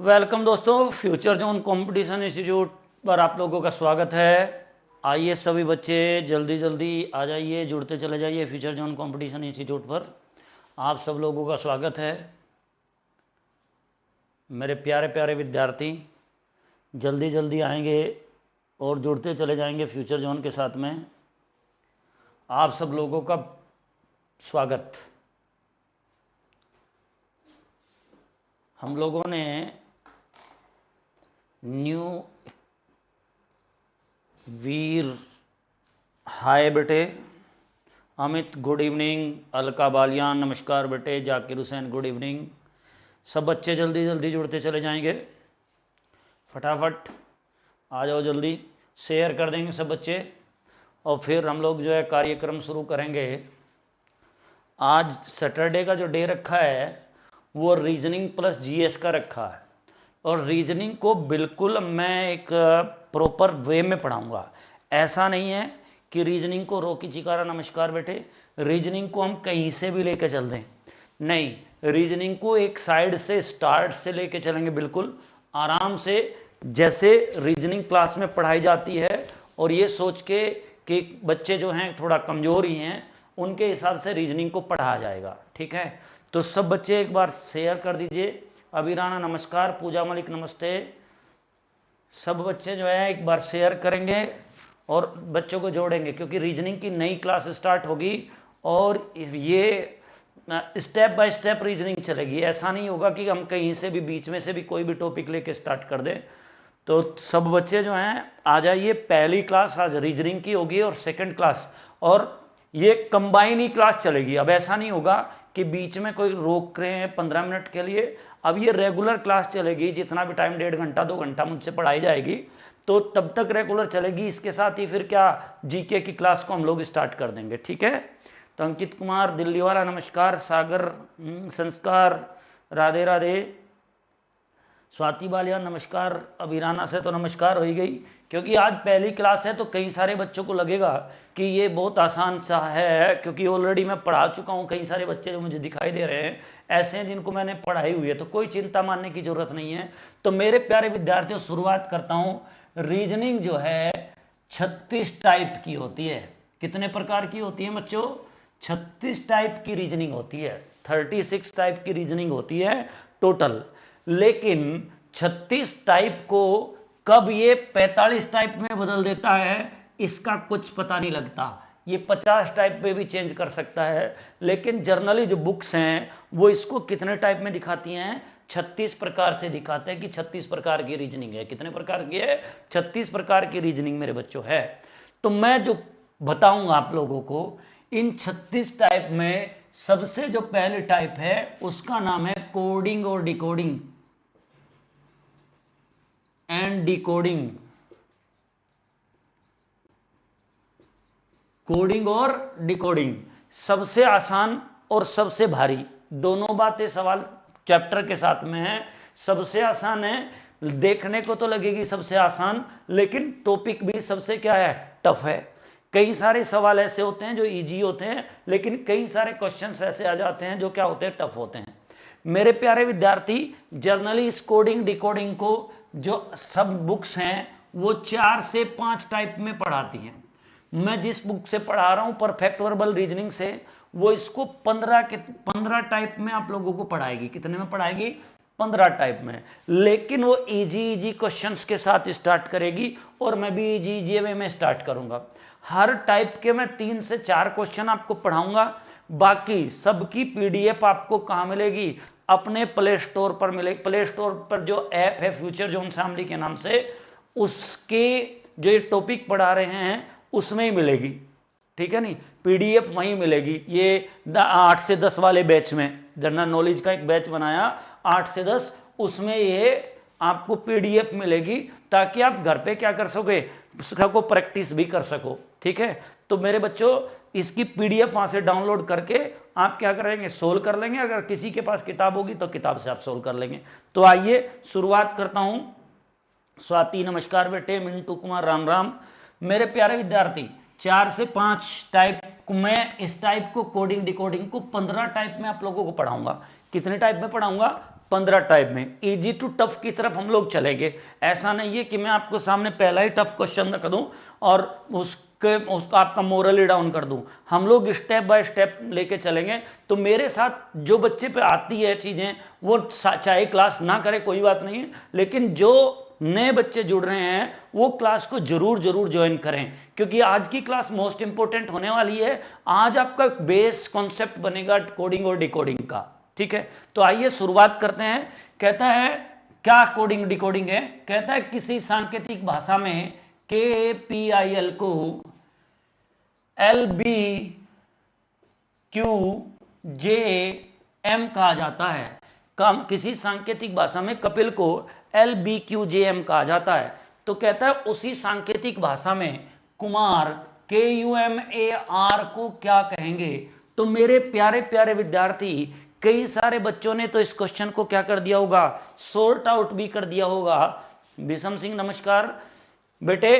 Welcome दोस्तों, future zone competition institute पर आप लोगों का स्वागत है। आइए सभी बच्चे जल्दी जल्दी आ जाइए, जुड़ते चले जाइए फ्यूचर जोन कंपटीशन इंस्टीट्यूट पर। आप सब लोगों का स्वागत है। मेरे प्यारे प्यारे विद्यार्थी जल्दी जल्दी आएंगे और जुड़ते चले जाएंगे फ्यूचर जोन के साथ में। आप सब लोगों का स्वागत। हम लोगों ने न्यू वीर, हाय बेटे। Amit good evening. अलका बालियान नमस्कार बेटे। Zakir Hussain good evening. सब बच्चे जल्दी जल्दी जुड़ते चले जाएंगे, फटाफट आ जाओ, जल्दी शेयर कर देंगे सब बच्चे और फिर हम लोग जो है कार्यक्रम शुरू करेंगे। आज सैटरडे का जो डे रखा है वो रीजनिंग प्लस जीएस का रखा है और रीजनिंग को बिल्कुल मैं एक प्रॉपर वे में पढ़ाऊंगा। ऐसा नहीं है कि रीजनिंग को रोकी चिकारा नमस्कार बेटे, रीजनिंग को हम कहीं से भी लेके चल दें, नहीं, रीजनिंग को एक साइड से स्टार्ट से लेके चलेंगे, बिल्कुल आराम से, जैसे रीजनिंग क्लास में पढ़ाई जाती है। और ये सोच के कि बच्चे जो हैं थोड़ा कमज़ोर ही हैं, उनके हिसाब से रीजनिंग को पढ़ाया जाएगा, ठीक है। तो सब बच्चे एक बार शेयर कर दीजिए। अभी राणा नमस्कार, पूजा मलिक नमस्ते। सब बच्चे जो है एक बार शेयर करेंगे और बच्चों को जोड़ेंगे, क्योंकि रीजनिंग की नई क्लास स्टार्ट होगी और ये स्टेप बाय स्टेप रीजनिंग चलेगी। ऐसा नहीं होगा कि हम कहीं से भी बीच में से भी कोई भी टॉपिक लेके स्टार्ट कर दें। तो सब बच्चे जो हैं आ जाइए। पहली क्लास आज रीजनिंग की होगी और सेकंड क्लास, और ये कंबाइन ही क्लास चलेगी। अब ऐसा नहीं होगा कि बीच में कोई रोक रहे हैं 15 मिनट के लिए। अब ये रेगुलर क्लास चलेगी, जितना भी टाइम 1.5 घंटा 2 घंटा मुझसे पढ़ाई जाएगी तो तब तक रेगुलर चलेगी। इसके साथ ही फिर क्या जीके की क्लास को हम लोग स्टार्ट कर देंगे, ठीक है। तो अंकित कुमार दिल्ली वाला नमस्कार, सागर संस्कार राधे राधे, स्वाति बालिया नमस्कार। अभिराना से तो नमस्कार हो ही गई, क्योंकि आज पहली क्लास है तो कई सारे बच्चों को लगेगा कि ये बहुत आसान सा है, क्योंकि ऑलरेडी मैं पढ़ा चुका हूँ। कई सारे बच्चे जो मुझे दिखाई दे रहे हैं ऐसे हैं जिनको मैंने पढ़ाई हुई है, तो कोई चिंता मानने की जरूरत नहीं है। तो मेरे प्यारे विद्यार्थियों, शुरुआत करता हूँ। रीजनिंग जो है 36 टाइप की होती है। कितने प्रकार की होती है बच्चों? 36 टाइप की रीजनिंग होती है। 36 टाइप की रीजनिंग होती है टोटल। लेकिन 36 टाइप को कब ये 45 टाइप में बदल देता है, इसका कुछ पता नहीं लगता। ये 50 टाइप पे भी चेंज कर सकता है। लेकिन जर्नली जो बुक्स हैं वो इसको कितने टाइप में दिखाती हैं? 36 प्रकार से दिखाते हैं कि 36 प्रकार की रीजनिंग है। कितने प्रकार की है? 36 प्रकार की रीजनिंग मेरे बच्चों है। तो मैं जो बताऊंगा आप लोगों को, इन 36 टाइप में सबसे जो पहले टाइप है उसका नाम है कोडिंग और डिकोडिंग एंड डिकोडिंग। कोडिंग और डिकोडिंग सबसे आसान और सबसे भारी, दोनों बातें सवाल चैप्टर के साथ में है। सबसे आसान है, देखने को तो लगेगी सबसे आसान, लेकिन टॉपिक भी सबसे क्या है? टफ है। कई सारे सवाल ऐसे होते हैं जो इजी होते हैं, लेकिन कई सारे क्वेश्चंस ऐसे आ जाते हैं जो क्या होते हैं? टफ होते हैं। मेरे प्यारे विद्यार्थी, जर्नली इस कोडिंग डिकोडिंग को जो सब बुक्स हैं वो 4 से 5 टाइप में पढ़ाती हैं। मैं जिस बुक से पढ़ा रहा हूं परफेक्ट वर्बल रीजनिंग से, वो इसको 15 टाइप में आप लोगों को पढ़ाएगी। कितने में पढ़ाएगी? 15 टाइप में। लेकिन वो इजी क्वेश्चंस के साथ स्टार्ट करेगी और मैं भी इजी वे में स्टार्ट करूंगा। हर टाइप के मैं 3 से 4 क्वेश्चन आपको पढ़ाऊंगा। बाकी सबकी पीडीएफ आपको कहां मिलेगी? अपने प्ले स्टोर पर मिलेगी। प्ले स्टोर पर जो ऐप है फ्यूचर जोन शामली के नाम से, उसके जो ये टॉपिक पढ़ा रहे हैं उसमें ही मिलेगी, ठीक है नहीं, पीडीएफ वहीं मिलेगी। ये 8 से 10 वाले बैच में, जनरल नॉलेज का एक बैच बनाया 8 से 10, उसमें ये आपको पीडीएफ मिलेगी ताकि आप घर पे क्या कर सको, प्रैक्टिस भी कर सको, ठीक है। तो मेरे बच्चों इसकी पीडीएफ वहां से डाउनलोड करके आप क्या करेंगे, सोल्व कर लेंगे। अगर किसी के पास किताब होगी तो किताब से आप सोल्व कर लेंगे। तो आइए शुरुआत करता हूं। स्वाति नमस्कार बेटे, मिंटू कुमार राम राम। मेरे प्यारे विद्यार्थी 4 से 5 टाइप मैं इस टाइप को कोडिंग डिकोडिंग को 15 टाइप में आप लोगों को पढ़ाऊंगा। कितने टाइप में पढ़ाऊंगा, 15 टाइप में। इजी टू टफ की तरफ हम लोग चलेंगे। ऐसा नहीं है कि मैं आपको सामने पहला ही टफ क्वेश्चन रख दूं और उसका आपका मोरल ही डाउन कर दूं। हम लोग स्टेप बाय स्टेप लेके चलेंगे। तो मेरे साथ जो बच्चे पे आती है चीजें, वो चाहे क्लास ना करे कोई बात नहीं है, लेकिन जो नए बच्चे जुड़ रहे हैं वो क्लास को जरूर ज्वाइन करें, क्योंकि आज की क्लास मोस्ट इंपोर्टेंट होने वाली है। आज आपका बेस कॉन्सेप्ट बनेगा कोडिंग और डिकोडिंग का, ठीक है। तो आइए शुरुआत करते हैं। कहता है क्या कोडिंग डिकोडिंग है, कहता है किसी सांकेतिक भाषा में KPIL को LBQJM कहा जाता है। किसी सांकेतिक भाषा में कपिल को LBQJM कहा जाता है। तो कहता है उसी सांकेतिक भाषा में कुमार KUMAR को क्या कहेंगे। तो मेरे प्यारे प्यारे विद्यार्थी, कई सारे बच्चों ने तो इस क्वेश्चन को क्या कर दिया होगा, सॉर्ट आउट भी कर दिया होगा। विषम सिंह नमस्कार बेटे,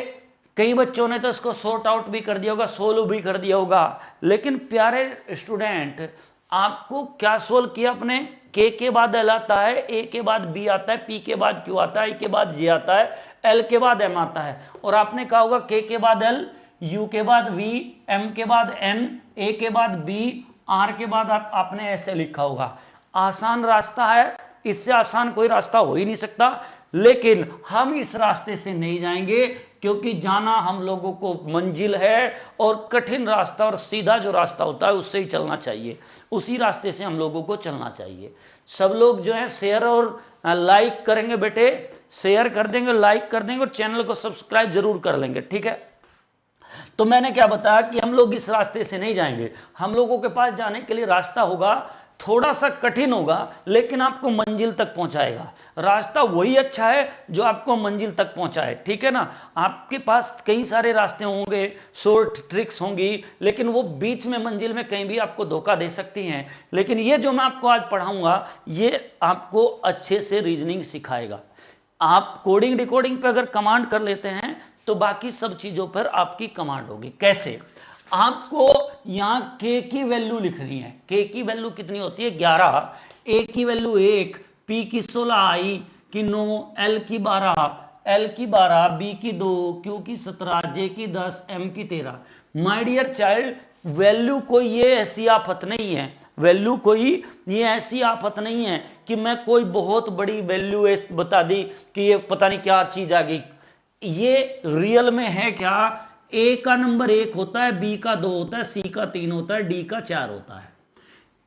कई बच्चों ने तो इसको सॉर्ट आउट भी कर दिया होगा, सोल्व भी कर दिया होगा। लेकिन प्यारे स्टूडेंट, आपको क्या सोल्व किया आपने, के बाद एल आता है, ए के बाद बी आता है, पी के बाद क्यू आता है, ई के बाद जे आता है, एल के बाद एम आता है। और आपने कहा होगा के बाद एल, यू के बाद वी, एम के बाद एन, ए के बाद बी, आर के बाद आपने ऐसे लिखा होगा। आसान रास्ता है, इससे आसान कोई रास्ता हो ही नहीं सकता। लेकिन हम इस रास्ते से नहीं जाएंगे, क्योंकि जाना हम लोगों को मंजिल है और कठिन रास्ता और सीधा जो रास्ता होता है उससे ही चलना चाहिए, उसी रास्ते से हम लोगों को चलना चाहिए। सब लोग जो है शेयर और लाइक करेंगे बेटे, शेयर कर देंगे, लाइक कर देंगे और चैनल को सब्सक्राइब जरूर कर लेंगे, ठीक है। तो मैंने क्या बताया कि हम लोग इस रास्ते से नहीं जाएंगे। हम लोगों के पास जाने के लिए रास्ता होगा, थोड़ा सा कठिन होगा, लेकिन आपको मंजिल तक पहुंचाएगा। रास्ता वही अच्छा है जो आपको मंजिल तक पहुंचाए, ठीक है ना। आपके पास कई सारे रास्ते होंगे, शॉर्ट ट्रिक्स होंगी, लेकिन वो बीच में मंजिल में कहीं भी आपको धोखा दे सकती हैं। लेकिन ये जो मैं आपको आज पढ़ाऊंगा, ये आपको अच्छे से रीजनिंग सिखाएगा। आप कोडिंग डिकोडिंग पे अगर कमांड कर लेते हैं तो बाकी सब चीजों पर आपकी कमांड होगी। कैसे, आपको यहां के की वैल्यू लिखनी है। के की वैल्यू कितनी होती है, 11, ए की वैल्यू 1, पी की 16, आई की 9, एल की 12, एल की 12, बी की 2, क्यू की 17, जे की 10, एम की 13। माय डियर चाइल्ड, वैल्यू कोई ये ऐसी आफत नहीं है, वैल्यू कोई ये ऐसी आफत नहीं है कि मैं कोई बहुत बड़ी वैल्यू बता दी कि ये पता नहीं क्या चीज आ गई। ये रियल में है क्या, ए का नंबर 1 होता है, बी का 2 होता है, सी का 3 होता है, डी का 4 होता है,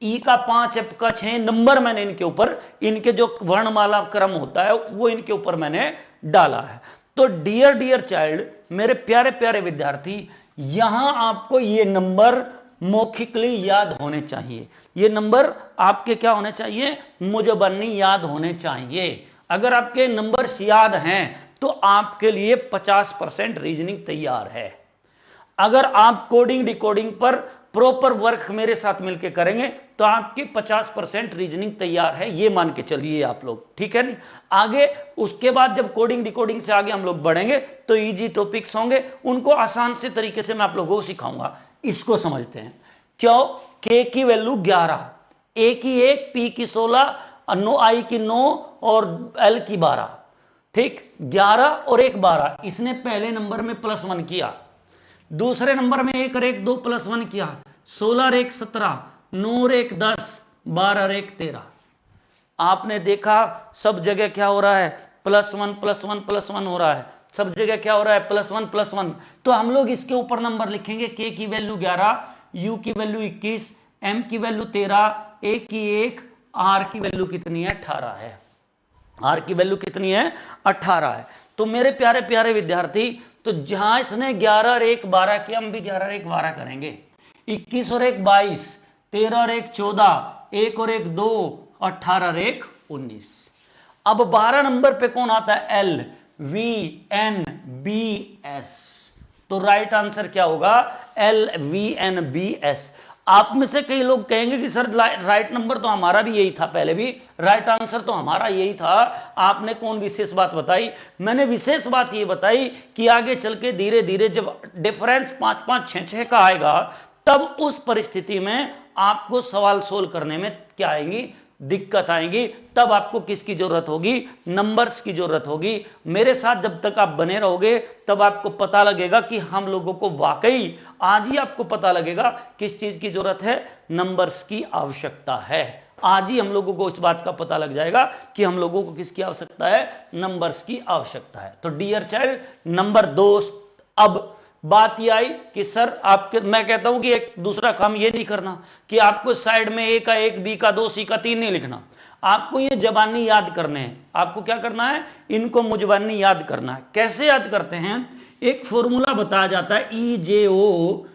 ई का 5, एफ का 6 नंबर मैंने इनके ऊपर, इनके जो वर्णमाला क्रम होता है वो इनके ऊपर मैंने डाला है। तो डियर चाइल्ड, मेरे प्यारे प्यारे विद्यार्थी, यहां आपको ये नंबर मौखिकली याद होने चाहिए। ये नंबर आपके क्या होने चाहिए, मुजबनी याद होने चाहिए। अगर आपके नंबर्स याद हैं तो आपके लिए 50% रीजनिंग तैयार है। अगर आप कोडिंग डिकोडिंग पर प्रॉपर वर्क मेरे साथ मिलकर करेंगे तो आपके 50% रीजनिंग तैयार है, ये मान के चलिए आप लोग, ठीक है नहीं। आगे उसके बाद जब कोडिंग डिकोडिंग से आगे हम लोग बढ़ेंगे तो इजी टॉपिक्स होंगे, उनको आसान से तरीके से मैं आप लोगों को सिखाऊंगा। इसको समझते हैं। क्यों, के की वैल्यू 11, ए की 1, पी की 16, आई की 9 और एल की 12, ठीक। 11 और 1 12, इसने पहले नंबर में +1 किया, दूसरे नंबर में 1 और 1 2 +1 किया, 16 और 1 17, 9 और 1 10, 12 और 1 13। आपने देखा सब जगह क्या हो रहा है, +1 +1 +1 हो रहा है, सब जगह क्या हो रहा है, +1 +1। तो हम लोग इसके ऊपर नंबर लिखेंगे, के की वैल्यू 11, यू की वैल्यू 21, एम की वैल्यू 13, ए की 1, आर की वैल्यू कितनी है, 18 है। आर की वैल्यू कितनी है, 18 है। तो मेरे प्यारे प्यारे विद्यार्थी, तो जहां इसने 11 और 1 12 किया, हम भी 11 और 1 12 करेंगे। 21 और 1 22, 13 और 1 14, 1 और 1 2, 18 और 1 19। अब 12 नंबर पे कौन आता है? L V N B S. तो राइट आंसर क्या होगा? L V N B S. आप में से कई लोग कहेंगे कि सर राइट नंबर तो हमारा भी यही था, पहले भी राइट आंसर तो हमारा यही था। आपने कौन विशेष बात बताई? मैंने विशेष बात ये बताई कि आगे चल के धीरे धीरे जब डिफरेंस 5 5 6 6 का आएगा, तब उस परिस्थिति में आपको सवाल सोल्व करने में क्या आएंगी? दिक्कत आएंगी। तब आपको किसकी जरूरत होगी? नंबर्स की जरूरत होगी। मेरे साथ जब तक आप बने रहोगे तब आपको पता लगेगा कि हम लोगों को वाकई आज ही आपको पता लगेगा किस चीज की जरूरत है? नंबर्स की आवश्यकता है। आज ही हम लोगों को इस बात का पता लग जाएगा कि हम लोगों को किसकी आवश्यकता है? नंबर्स की आवश्यकता है। तो डियर चाइल्ड, नंबर 2, अब बात यह आई कि सर आपके, मैं कहता हूं कि एक दूसरा काम ये नहीं करना कि आपको साइड में ए का 1, बी का 2, सी का 3 नहीं लिखना। आपको ये जबानी याद करने हैं। आपको क्या करना है? इनको मुजबानी याद करना है। कैसे याद करते हैं? एक फॉर्मूला बताया जाता है EJOTY।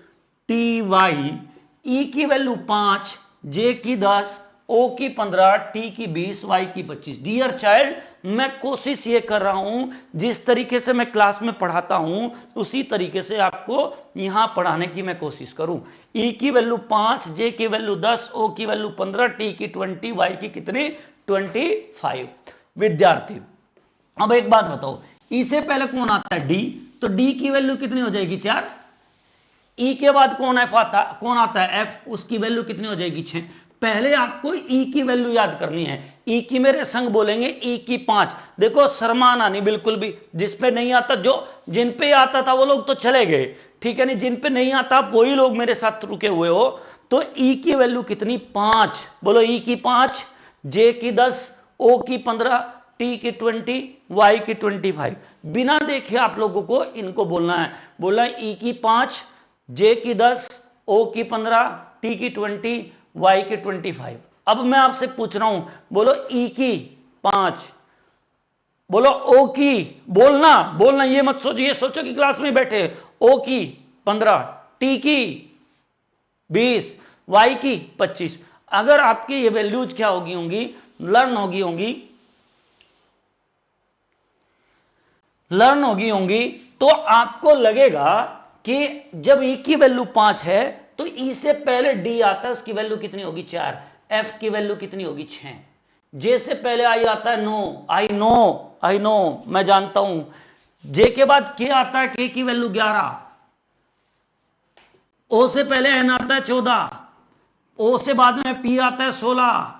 ई की वैल्यू 5, जे की 10, ओ की 15, टी की 20, वाई की 25। डियर चाइल्ड, मैं कोशिश ये कर रहा हूं जिस तरीके से मैं क्लास में पढ़ाता हूं उसी तरीके से आपको यहां पढ़ाने की मैं कोशिश करूं। ई की वैल्यू 5, जे की वैल्यू 10, ओ की वैल्यू 15, टी की 20, वाई की कितनी? 25। विद्यार्थी, अब एक बात बताओ, ई से पहले कौन आता है? डी। तो डी की वैल्यू कितनी हो जाएगी? 4। ई के बाद कौन आता है? एफ। उसकी वैल्यू कितनी हो जाएगी? 6। पहले आपको ई की वैल्यू याद करनी है। ई की मेरे संग बोलेंगे ई की 5। देखो शर्माना नहीं बिल्कुल भी। जिस पे नहीं आता, जो जिन पे आता था वो लोग तो चले गए, ठीक है नहीं? जिन पे नहीं आता वही लोग मेरे साथ रुके हुए हो। तो ई की वैल्यू कितनी? 5। बोलो ई की 5, जे की 10, ओ की 15, टी की 20, वाई की 25। बिना देखे आप लोगों को इनको बोलना है। बोला ई की 5, जे की 10, ओ की 15, टी की 20, वाई की 25। अब मैं आपसे पूछ रहा हूं, बोलो ई की 5, बोलो ओ की, बोलना ये मत सोचिए, सोचो कि क्लास में बैठे। ओ की 15, टी की 20, वाई की 25। अगर आपकी ये वैल्यूज क्या होंगी? लर्न होगी, तो आपको लगेगा कि जब ई की वैल्यू 5 है तो ई से पहले डी आता है, उसकी वैल्यू कितनी होगी? 4। एफ की वैल्यू कितनी होगी? 6। जे से पहले आई आता है 9। आई नो, मैं जानता हूं। जे के बाद के आता है, के की वैल्यू 11। ओ से पहले एन आता है 14। ओ से बाद में पी आता है 16।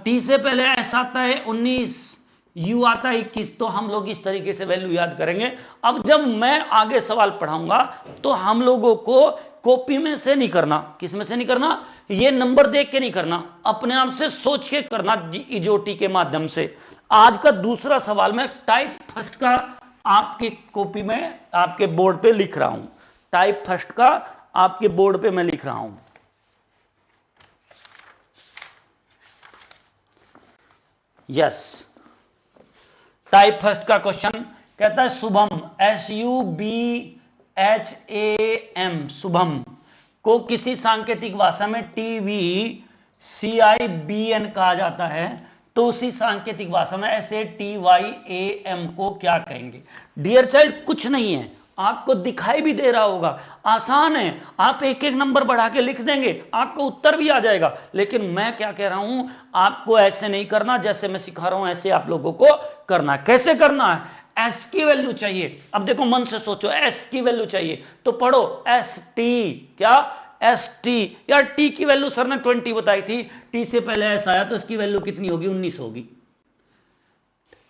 टी से पहले एस आता है 19, यू आता है 21। तो हम लोग इस तरीके से वैल्यू याद करेंगे। अब जब मैं आगे सवाल पढ़ाऊंगा तो हम लोगों को कॉपी में से नहीं करना। किस में से नहीं करना? ये नंबर देख के नहीं करना, अपने आप से सोच के करना, इजोटी के माध्यम से। आज का दूसरा सवाल मैं टाइप फर्स्ट का आपकी कॉपी में, आपके बोर्ड पे लिख रहा हूं। टाइप फर्स्ट का आपके बोर्ड पे मैं लिख रहा हूं। यस, टाइप फर्स्ट का क्वेश्चन कहता है शुभम, SUBHAM, शुभम को किसी सांकेतिक भाषा में TVCIBN कहा जाता है, तो उसी सांकेतिक भाषा में SATYAM को क्या कहेंगे? डियर चाइल्ड, कुछ नहीं है, आपको दिखाई भी दे रहा होगा, आसान है। आप एक एक नंबर बढ़ा के लिख देंगे, आपको उत्तर भी आ जाएगा। लेकिन मैं क्या कह रहा हूं, आपको ऐसे नहीं करना जैसे मैं सिखा रहा हूं, ऐसे आप लोगों को करना। कैसे करना है? एस की वैल्यू चाहिए। अब देखो, मन से सोचो, एस की वैल्यू चाहिए तो पढ़ो ST। क्या? ST। यार टी की वैल्यू सर ने 20 बताई थी, टी से पहले एस आया तो इसकी वैल्यू कितनी होगी? 19 होगी।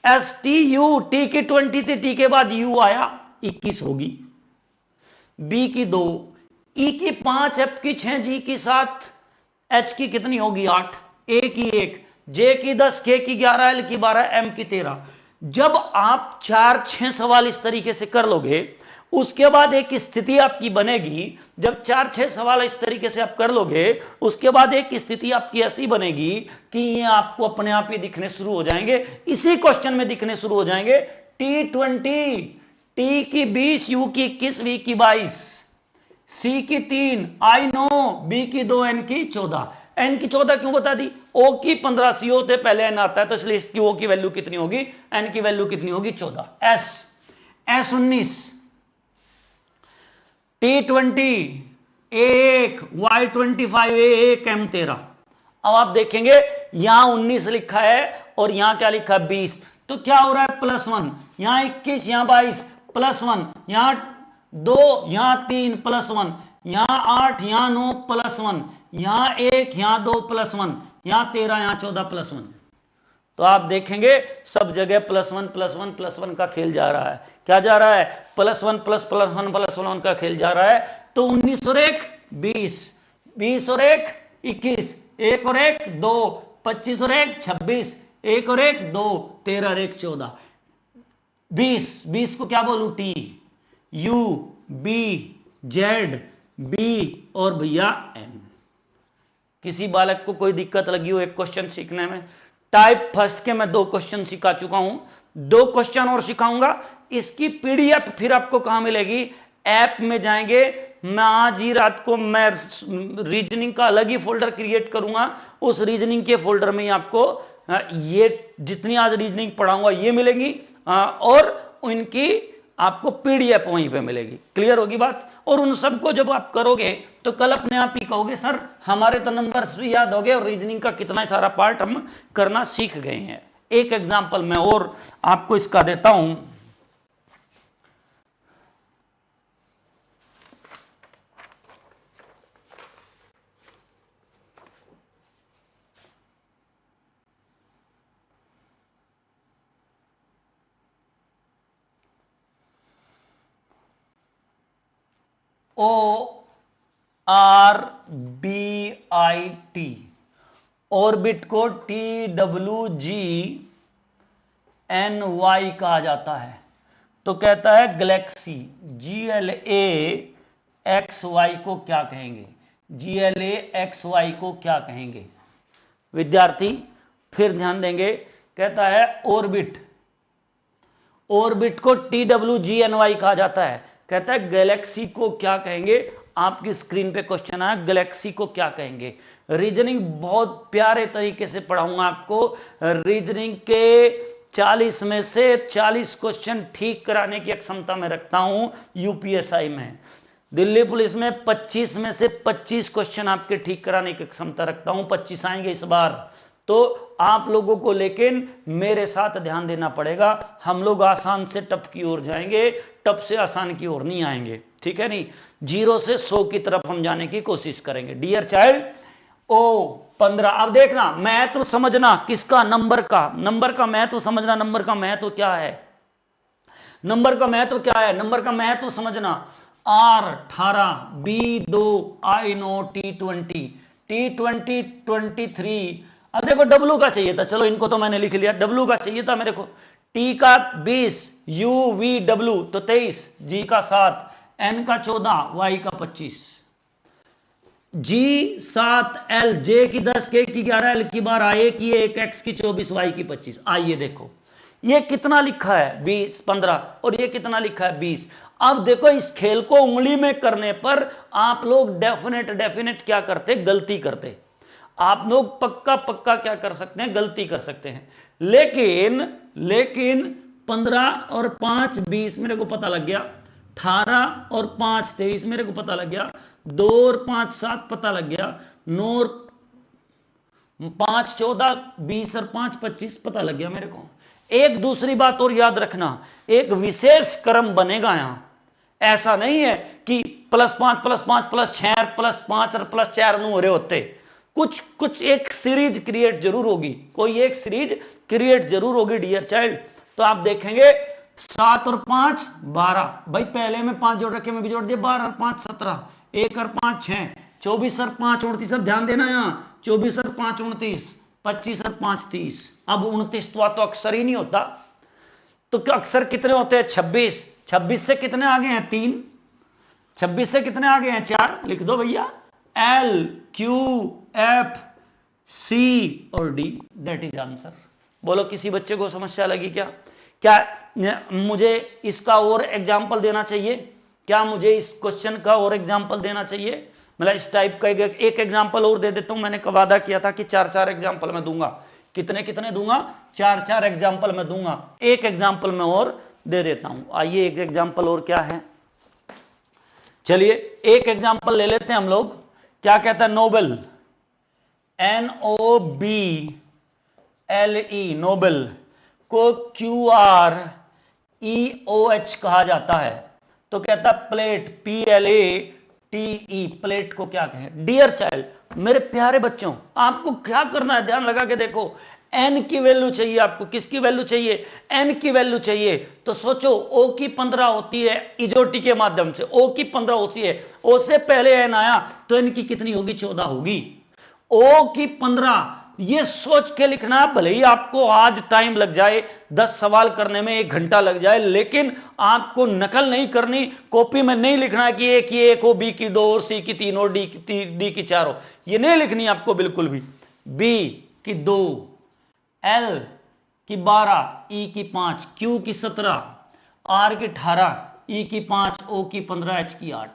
STU, टी की 20 थी, टी के बाद यू आया, 21 होगी। बी की 2, ई की 5, एफ की 6, जी की 7, एच की कितनी होगी? 8, ए की 1, जे की 10, के की 11, एल की 12, एम की 13। जब आप 4-6 सवाल इस तरीके से कर लोगे, उसके बाद एक स्थिति आपकी बनेगी। जब 4-6 सवाल इस तरीके से आप कर लोगे, उसके बाद एक स्थिति आपकी ऐसी बनेगी कि ये आपको अपने आप ही दिखने शुरू हो जाएंगे, इसी क्वेश्चन में दिखने शुरू हो जाएंगे। T20, टी की 20, यू की 21, वी की 22, सी की 3, आई नो, बी की 2, एन की 14। एन की 14 क्यों बता दी? ओ की 15, सी होते पहले एन आता है, तो इसलिए इसकी ओ की वैल्यू कितनी होगी? एन की वैल्यू कितनी होगी? 14। S 19, T20, A1, Y25, A1, M13। अब आप देखेंगे यहां 19 लिखा है और यहां क्या लिखा है? 20। तो क्या हो रहा है? +1, यहां 21, यहां 22, +1, यहां 2, यहां 3, +1, यहां 8, यहां 9, +1, यहां 1, यहां 2, +1, यहां 13, यहां 14, +1। तो आप देखेंगे सब जगह +1 +1 +1 का खेल जा रहा है। क्या जा रहा है? +1 +1 +1 का खेल जा रहा है। तो 19 और 1 20, 20 और 1 21, 1 और 1 2, 25 और 1 26, 1 और 1 2, 13 और 1 14। 20 को क्या बोलूं? T, U, B, Z, B और भैया एम। किसी बालक को कोई दिक्कत लगी हो एक क्वेश्चन सीखने में? टाइप फर्स्ट के मैं 2 क्वेश्चन सिखा चुका हूं, 2 क्वेश्चन और सिखाऊंगा। इसकी पीडीएफ फिर आपको कहां मिलेगी? ऐप में जाएंगे। मैं आज ही रात को मैं रीजनिंग का अलग ही फोल्डर क्रिएट करूंगा, उस रीजनिंग के फोल्डर में आपको ये जितनी आज रीजनिंग पढ़ाऊंगा ये मिलेंगी, और उनकी आपको पीडीएफ वहीं पे मिलेगी। क्लियर होगी बात? और उन सबको जब आप करोगे तो कल अपने आप ही कहोगे सर हमारे तो नंबर्स भी याद हो गए और रीजनिंग का कितना सारा पार्ट हम करना सीख गए हैं। एक एग्जांपल मैं और आपको इसका देता हूं। ORBIT, ऑर्बिट को TWGNY कहा जाता है। तो कहता है गैलेक्सी, GLAXY को क्या कहेंगे? GLAXY को क्या कहेंगे विद्यार्थी? फिर ध्यान देंगे। कहता है ऑर्बिट, ऑर्बिट को TWGNY कहा जाता है। कहता है गैलेक्सी को क्या कहेंगे? आपकी स्क्रीन पे क्वेश्चन आया, गैलेक्सी को क्या कहेंगे? रीजनिंग बहुत प्यारे तरीके से पढ़ाऊंगा आपको। रीजनिंग के 40 में से 40 क्वेश्चन ठीक कराने की क्षमता मैं रखता हूं यूपीएसआई में। दिल्ली पुलिस में 25 में से 25 क्वेश्चन आपके ठीक कराने की क्षमता रखता हूं। 25 आएंगे इस बार। तो आप लोगों को लेकिन मेरे साथ ध्यान देना पड़ेगा। हम लोग आसान से टफ की ओर जाएंगे, टफ से आसान की ओर नहीं आएंगे, ठीक है? नहीं, 0 से 100 की तरफ हम जाने की कोशिश करेंगे। Dear child, O15। अब देखना महत्व समझना किसका? नंबर का महत्व समझना। नंबर का महत्व क्या है? नंबर का महत्व क्या है? नंबर का महत्व समझना। R18, B2, I no, T20, T20, 23। अब देखो W का चाहिए था, चलो इनको तो मैंने लिख लिया। W का चाहिए था मेरे को। T का 20, U V W तो 23, G का 7, N का 14, Y का 25, G7, L, J की 10, K की 11, L की 12, A की 1, X की 24, Y की 25। आइए देखो ये कितना लिखा है? 20, 15, और ये कितना लिखा है? 20। अब देखो इस खेल को उंगली में करने पर आप लोग डेफिनेट क्या करते? गलती करते। आप लोग पक्का क्या कर सकते हैं? गलती कर सकते हैं। लेकिन 15 और 5 20 मेरे को पता लग गया। 18 और 5 23 मेरे को पता लग गया। 2 और 5 7 पता लग गया। 9 और 5 14, 20 और 5 25 पता लग गया मेरे को। एक दूसरी बात और याद रखना, एक विशेष क्रम बनेगा यहां। ऐसा नहीं है कि +5 +5 +6 +5 और +4 नु हो रहे होते। कुछ एक सीरीज क्रिएट जरूर होगी, कोई एक सीरीज क्रिएट जरूर होगी डियर चाइल्ड। तो आप देखेंगे 7 और 5 12, भाई पहले में 5 जोड़ रखे, मैं भी जोड़ दिया। 12 और 5 17, 1 और 5 6, 24 और 5 29। अब ध्यान देना यहां, 24 और 5 29, 25 और 5 30। अब 29 तो अक्षर ही नहीं होता, तो क्या अक्षर कितने होते हैं? 26। 26 से कितने आगे हैं? 3। 26 से कितने आगे हैं? 4। लिख दो भैया, L Q F C और D, दैट इज आंसर। बोलो किसी बच्चे को समस्या लगी क्या? क्या मुझे इसका और एग्जाम्पल देना चाहिए? क्या मुझे इस क्वेश्चन का और एग्जाम्पल देना चाहिए? मतलब इस टाइप का एक एग्जाम्पल और दे देता हूं। मैंने वादा किया था कि 4-4 एग्जाम्पल मैं दूंगा। कितने कितने दूंगा? 4-4 एग्जाम्पल मैं दूंगा। एक एग्जाम्पल मैं और दे देता हूं। आइए एक एग्जाम्पल और क्या है, चलिए एक एग्जाम्पल ले लेते हैं हम लोग। क्या कहता है? नोबेल, NOBLE, नोबेल को QREOH कहा जाता है। तो कहता प्लेट, PLATE, प्लेट को क्या कहें? डियर चाइल्ड, मेरे प्यारे बच्चों, आपको क्या करना है, ध्यान लगा के देखो। n की वैल्यू चाहिए आपको। किसकी वैल्यू चाहिए? n की वैल्यू चाहिए। तो सोचो O की 15 होती है इजोटी के माध्यम से, O की 15 होती है, O से पहले n आया तो n की कितनी होगी? 14 होगी। O की 15, ये सोच के लिखना, भले ही आपको आज टाइम लग जाए, 10 सवाल करने में 1 घंटा लग जाए, लेकिन आपको नकल नहीं करनी। कॉपी में नहीं लिखना है कि ए की 1 हो, बी की 2 और सी की 3 और डी की 4 हो, ये नहीं लिखनी आपको बिल्कुल भी। बी की 2, एल की 12, ई की 5, क्यू की 17, आर की 18, ई की 5, ओ की 15, एच की 8,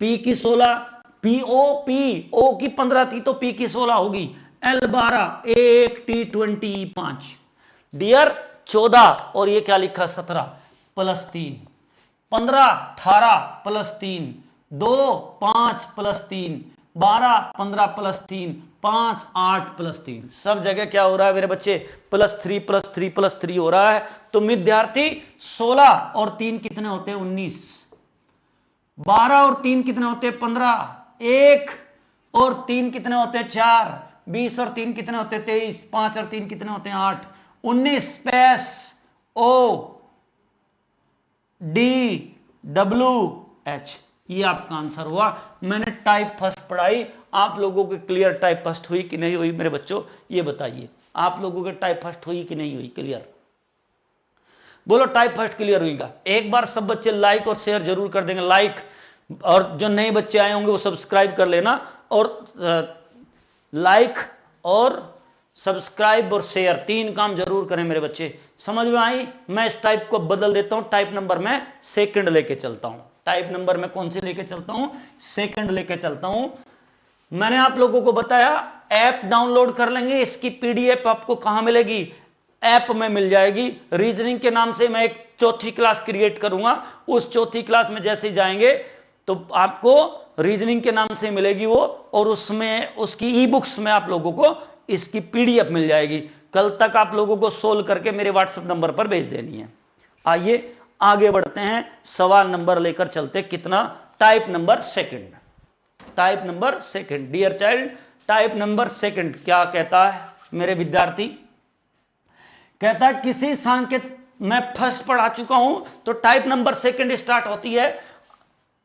पी की 16, ओ की 15 थी तो पी की 16 होगी, एल 12, ए 1, टी 20, ई 5, डियर 14 और ये क्या लिखा? 17 plus 3, 15 18 plus 3, 2 5 plus 3, 12 15 plus 3, 5 8 plus 3। सब जगह क्या हो रहा है मेरे बच्चे? +3 +3 +3 हो रहा है। तो विद्यार्थी 16 और 3 कितने होते हैं? 19। 12 और 3 कितने होते हैं? 15। 1 और 3 कितने होते हैं? 4। 20 और 3 कितने होते हैं? 23। 5 और 3 कितने होते हैं? 8। 19 space O D W H, ये आपका आंसर हुआ। मैंने टाइप फर्स्ट पढ़ाई, आप लोगों की क्लियर टाइप फर्स्ट हुई कि नहीं हुई मेरे बच्चों? ये बताइए, आप लोगों की टाइप फर्स्ट हुई कि नहीं हुई? क्लियर बोलो, टाइप फर्स्ट क्लियर हुईगा? एक बार सब बच्चे लाइक और शेयर जरूर कर देंगे। लाइक, और जो नए बच्चे आए होंगे वो सब्सक्राइब कर लेना। और लाइक और सब्सक्राइब और शेयर 3 काम जरूर करें मेरे बच्चे। समझ में आई? मैं इस टाइप को बदल देता हूं, टाइप नंबर में सेकंड लेके चलता हूं। टाइप नंबर में कौन से लेके चलता हूं? सेकंड लेके चलता हूं। मैंने आप लोगों को बताया ऐप डाउनलोड कर लेंगे, इसकी पीडीएफ आपको कहां मिलेगी? ऐप में मिल जाएगी। रीजनिंग के नाम से मैं एक 4थी क्लास क्रिएट करूंगा, उस 4थी क्लास में जैसे ही जाएंगे तो आपको रीजनिंग के नाम से मिलेगी वो, और उसमें उसकी ई बुक्स में आप लोगों को इसकी पीडीएफ मिल जाएगी। कल तक आप लोगों को सोल्व करके मेरे व्हाट्सएप नंबर पर भेज देनी है। आइए आगे बढ़ते हैं, सवाल नंबर लेकर चलते। कितना? Type number second. Type number second, dear child, type number second क्या कहता है मेरे विद्यार्थी? कहता है किसी सांकेत, मैं फर्स्ट पढ़ा चुका हूं, तो टाइप नंबर सेकंड स्टार्ट होती है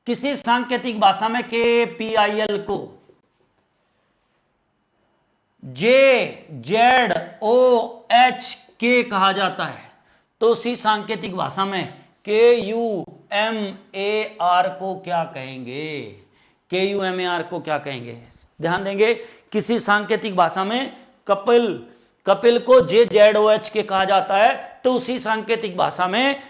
किसी सांकेतिक भाषा में KPIL को JZOHK कहा जाता है, तो उसी सांकेतिक भाषा में KUMAR को क्या कहेंगे? KUMAR को क्या कहेंगे? ध्यान देंगे, किसी सांकेतिक भाषा में कपिल को JZOHK कहा जाता है, तो उसी सांकेतिक भाषा में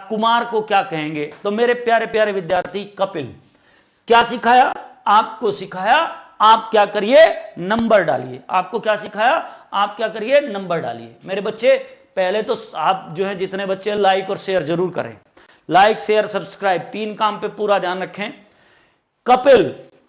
कुमार को क्या कहेंगे? तो मेरे प्यारे प्यारे विद्यार्थी, कपिल। क्या सिखाया? आपको सिखाया आप क्या करिए? नंबर डालिए। आपको क्या सिखाया? आप क्या करिए? नंबर डालिए। मेरे बच्चे पहले तो आप जो है जितने बच्चे लाइक और शेयर जरूर करें। लाइक शेयर सब्सक्राइब 3 काम पे पूरा ध्यान रखें। कपिल,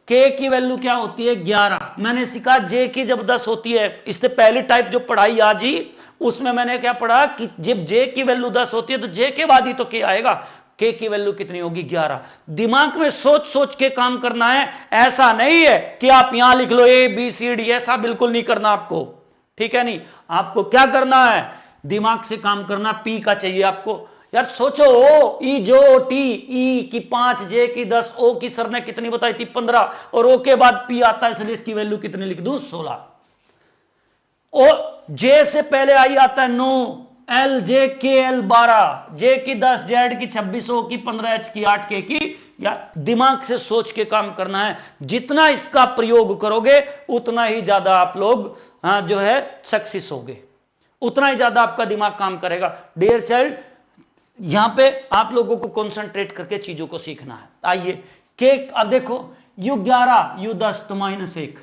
के की वैल्यू क्या होती है? 11। मैंने सीखा जे की जब 10 होती है, इससे पहली टाइप जो पढ़ाई आज ही, उसमें मैंने क्या पढ़ा कि जब जे की वैल्यू 10 होती है तो जे के बाद ही तो के आएगा। के की वैल्यू कितनी होगी? 11। दिमाग में सोच सोच के काम करना है, ऐसा नहीं है कि आप यहां लिख लो ABCD, ऐसा बिल्कुल नहीं करना आपको, ठीक है? नहीं, आपको क्या करना है? दिमाग से काम करना। पी का चाहिए आपको। यार सोचो, ओ ई जो टी, ई की 5, जे की 10, ओ की सर ने कितनी बताई थी? 15, और ओ के बाद पी आता है, इसलिए इसकी वैल्यू कितनी लिख दूं? 16। ओ जे से पहले आई आता है 9, एल जे के एल 12, जे की 10, जेड की 26, ओ की 15, एच की 8, के की। या दिमाग से सोच के काम करना है। जितना इसका प्रयोग करोगे उतना ही ज्यादा आप लोग जो है सक्सेस होगे। उतना ही ज्यादा आपका दिमाग काम करेगा। डियर चाइल्ड, यहां पे आप लोगों को कंसंट्रेट करके चीजों को सीखना है। आइए के, अब देखो u11 u10 तो -1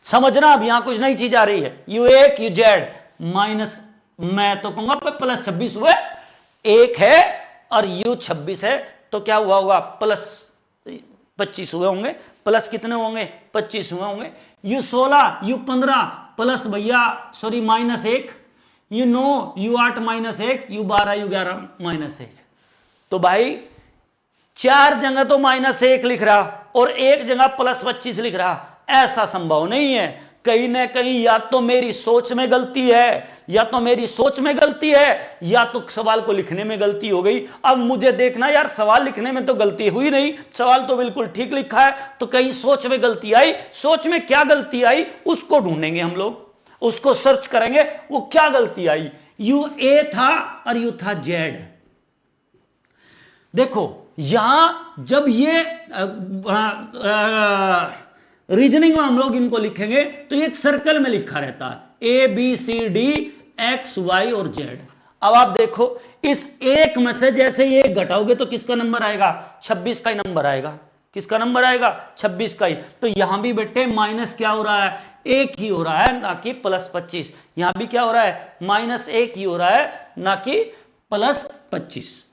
समझना। अब यहां कुछ नई चीज आ रही है, u1 uz माइनस, मैं तो कहूंगा +26 हुए, 1 है और u26 है तो क्या हुआ होगा +25 हुए होंगे। प्लस कितने होंगे 25 हुए होंगे। u16 u15 प्लस भैया sorry -1, u9 u8 -1, u12 u11 -1। तो भाई 4 जगह तो -1 लिख रहा और एक जगह +25 लिख रहा, ऐसा संभव नहीं है। कहीं ना कहीं या तो मेरी सोच में गलती है, या तो मेरी सोच में गलती है, या तो सवाल को लिखने में गलती हो गई। अब मुझे देखना यार, सवाल लिखने में तो गलती हुई नहीं, सवाल तो बिल्कुल ठीक लिखा है, तो कहीं सोच में गलती आई। सोच में क्या गलती आई उसको ढूंढेंगे हम लोग, उसको सर्च करेंगे वो क्या गलती आई। u था और u था z। देखो यहां जब ये रीजनिंग में हम लोग इनको लिखेंगे तो एक सर्कल में लिखा रहता है ABCD x y और z। अब आप देखो इस एक में से जैसे ये घटाओगे तो किसका नंबर आएगा, 26 का ही नंबर आएगा। किसका नंबर आएगा, 26 का ही। तो यहां भी बेटे माइनस क्या हो रहा है, 1 ही हो रहा है, ना कि +25। यहां भी क्या हो रहा है, -1 ही हो रहा है, ना कि +25।